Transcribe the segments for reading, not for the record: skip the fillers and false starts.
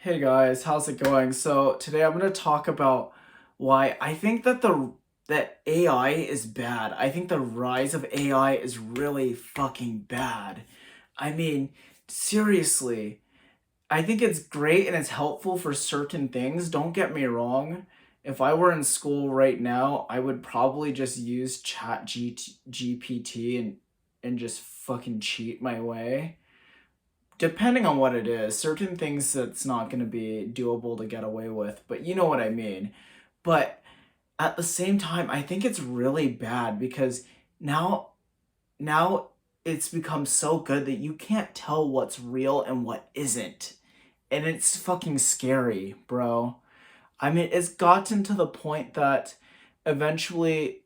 Hey guys, how's it going? So today I'm going to talk about why I think that AI is bad. I think the rise of AI is really fucking bad. I mean, seriously, I think it's great and it's helpful for certain things. Don't get me wrong. If I were in school right now, I would probably just use GPT and just fucking cheat my way, depending on what it is. Certain things that's not going to be doable to get away with, but you know what I mean. But at the same time, I think it's really bad because now now it's become so good that you can't tell what's real and what isn't. And it's fucking scary, bro. I mean, it's gotten to the point that eventually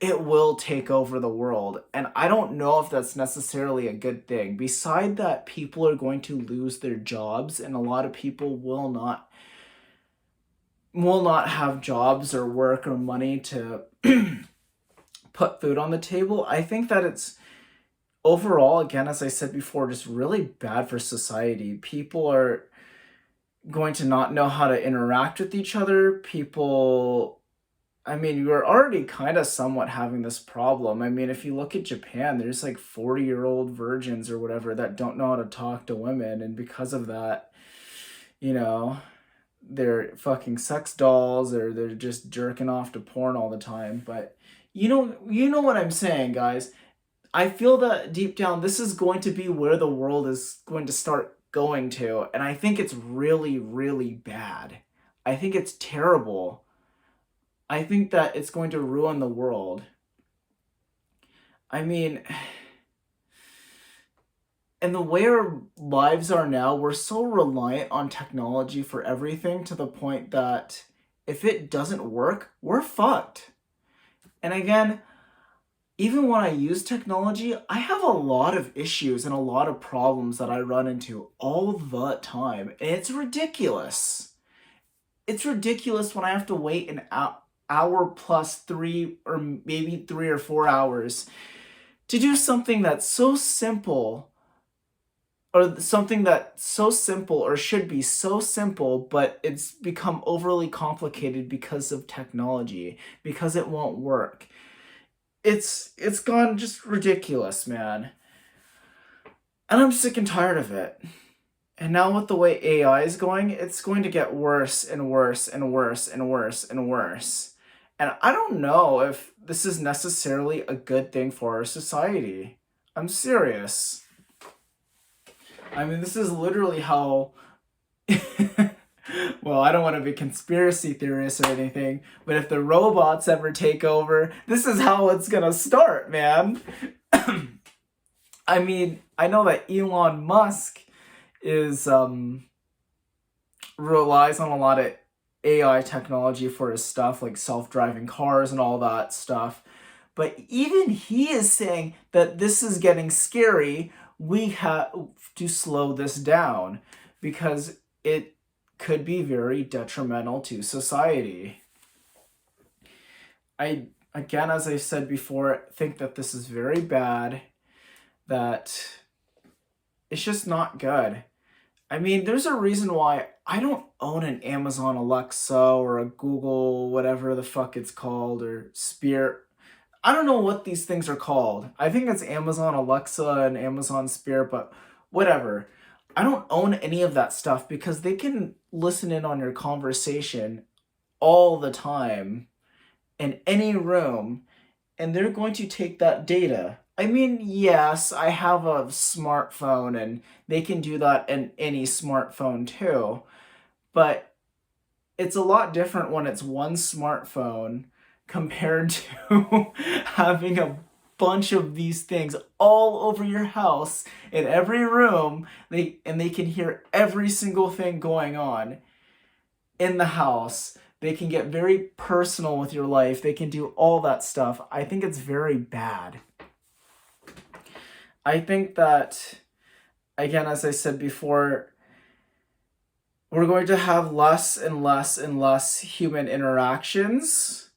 it will take over the world. And I don't know if that's necessarily a good thing. Beside that, people are going to lose their jobs, and a lot of people will not have jobs or work or money to put food on the table. I think that it's overall, again, as I said before, just really bad for society. People are going to not know how to interact with each other. I mean, we're already kind of somewhat having this problem. I mean, if you look at Japan, there's like 40-year-old virgins or whatever that don't know how to talk to women. And because of that, you know, they're fucking sex dolls or they're just jerking off to porn all the time. But you know what I'm saying, guys. I feel that deep down, this is going to be where the world is going to start going to. And I think it's really, really bad. I think it's terrible. I think that it's going to ruin the world. I mean, and the way our lives are now, we're so reliant on technology for everything to the point that if it doesn't work, we're fucked. And again, even when I use technology, I have a lot of issues and a lot of problems that I run into all the time. And it's ridiculous. It's ridiculous when I have to wait an hour plus 3 or maybe 3 or 4 hours to do something that's so simple, or something that's so simple or should be so simple, but it's become overly complicated because of technology, because it won't work. It's gone just ridiculous, man. And I'm sick and tired of it. And now with the way AI is going, it's going to get worse and worse and worse and worse and worse. And I don't know if this is necessarily a good thing for our society. I'm serious. I mean, this is literally how. Well, I don't want to be conspiracy theorist or anything, but if the robots ever take over, this is how it's gonna start, man. I mean, I know that Elon Musk is relies on a lot of AI technology for his stuff, like self-driving cars and all that stuff. But even he is saying that this is getting scary. We have to slow this down because it could be very detrimental to society. I, again, as I said before, think that this is very bad, that it's just not good. I mean, there's a reason why I don't own an Amazon Alexa or a Google, whatever the fuck it's called, or Spirit. I don't know what these things are called. I think it's Amazon Alexa and Amazon Spirit, but whatever. I don't own any of that stuff because they can listen in on your conversation all the time in any room, and they're going to take that data. I mean, yes, I have a smartphone and they can do that in any smartphone too, but it's a lot different when it's one smartphone compared to having a bunch of these things all over your house in every room. They can hear every single thing going on in the house. They can get very personal with your life. They can do all that stuff. I think it's very bad. I think that, again, as I said before, we're going to have less and less and less human interactions.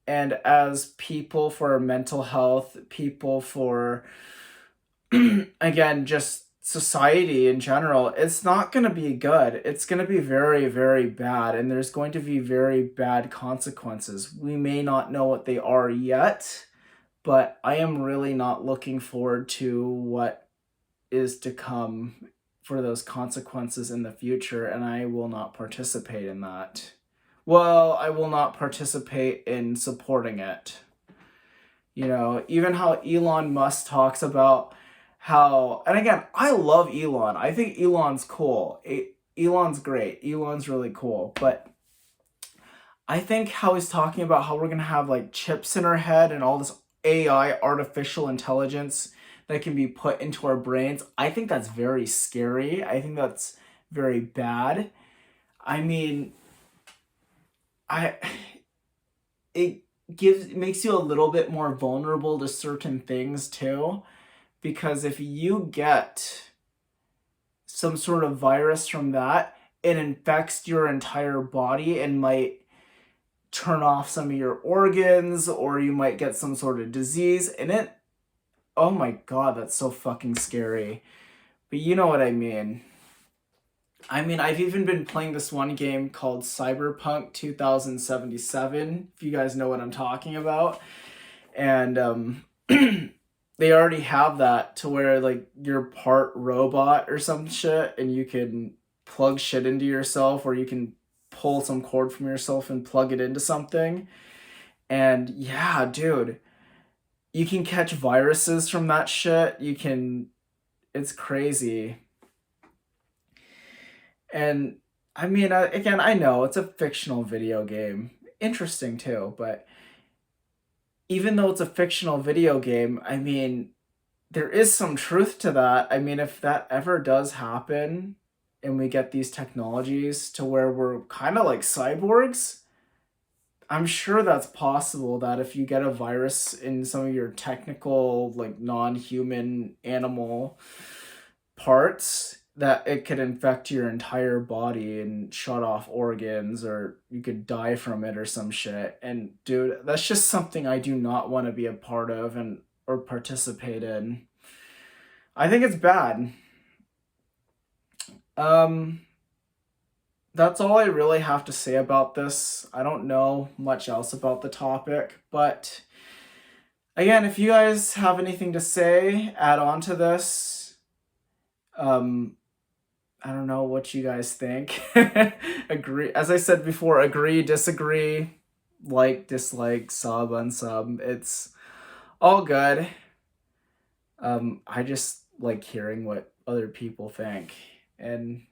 And as people for mental health, people for, again, just society in general, it's not going to be good. It's going to be very, very bad, and there's going to be very bad consequences. We may not know what they are yet, but I am really not looking forward to what is to come for those consequences in the future, and I will not participate in that. Well, I will not participate in supporting it. You know, even how Elon Musk talks about how, and again, I love Elon. I think Elon's cool. Elon's great. Elon's really cool. But I think how he's talking about how we're going to have like chips in our head and all this AI, artificial intelligence that can be put into our brains. I think that's very scary. I think that's very bad. I mean, I it makes you a little bit more vulnerable to certain things too, because if you get some sort of virus from that, it infects your entire body and might turn off some of your organs, or you might get some sort of disease, and it, oh my god, that's so fucking scary. But you know what I mean. I mean, I've even been playing this one game called Cyberpunk 2077, if you guys know what I'm talking about. And they already have that to where like you're part robot or some shit, and you can plug shit into yourself, or you can pull some cord from yourself and plug it into something. And yeah, dude, you can catch viruses from that shit. You can, it's crazy. And I mean, again, I know it's a fictional video game. Interesting too, but even though it's a fictional video game, I mean, there is some truth to that. I mean, if that ever does happen and we get these technologies to where we're kind of like cyborgs, I'm sure that's possible that if you get a virus in some of your technical, like non-human animal parts, that it could infect your entire body and shut off organs, or you could die from it or some shit. And dude, that's just something I do not want to be a part of and or participate in. I think it's bad. Um that's all I really have to say about this. I don't know much else about the topic, but again, if you guys have anything to say, add on to this. Um I don't know what you guys think. Agree, as I said before, agree, disagree, like, dislike, sub, unsub. It's all good. I just like hearing what other people think. And